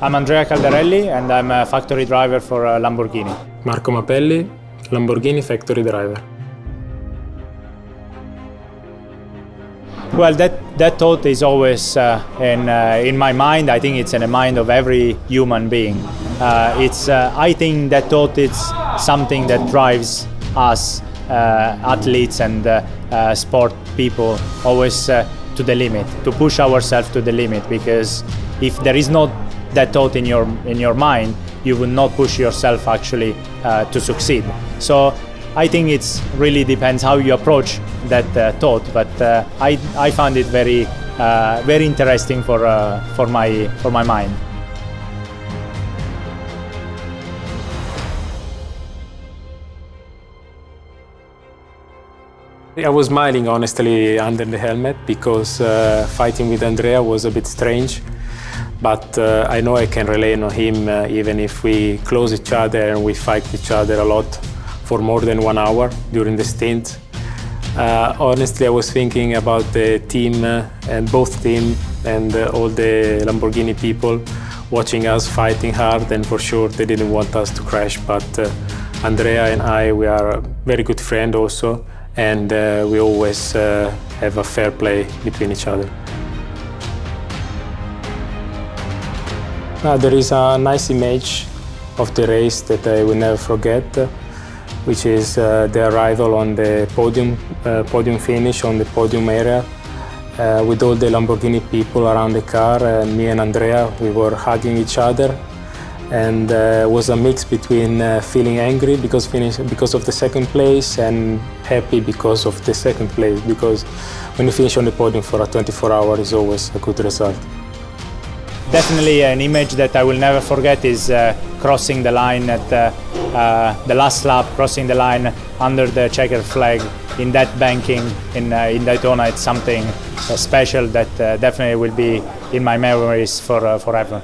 I'm Andrea Caldarelli and I'm a factory driver for Lamborghini. Marco Mapelli, Lamborghini Factory driver. Well, that thought is always in my mind. I think it's in the mind of every human being. I think that thought is something that drives us athletes and sport people always to the limit, to push ourselves to the limit, because if there is not that thought in your mind, you will not push yourself actually to succeed. So I think it's really depends how you approach that thought, but I found it very interesting for my mind. I was smiling honestly under the helmet because fighting with Andrea was a bit strange, but I know I can rely on him even if we close each other and we fight each other a lot for more than 1 hour during the stint. Honestly, I was thinking about the team and both team and all the Lamborghini people watching us fighting hard, and for sure they didn't want us to crash, but Andrea and I, we are a very good friend also, and we always have a fair play between each other. There is a nice image of the race that I will never forget, which is the arrival on the podium finish, on the podium area, with all the Lamborghini people around the car. Me and Andrea, we were hugging each other, and it was a mix between feeling angry because of the second place and happy because of the second place, because when you finish on the podium for a 24 hours is always a good result. Definitely an image that I will never forget is crossing the line at the last lap, crossing the line under the checkered flag in that banking in Daytona. It's something special that definitely will be in my memories forever.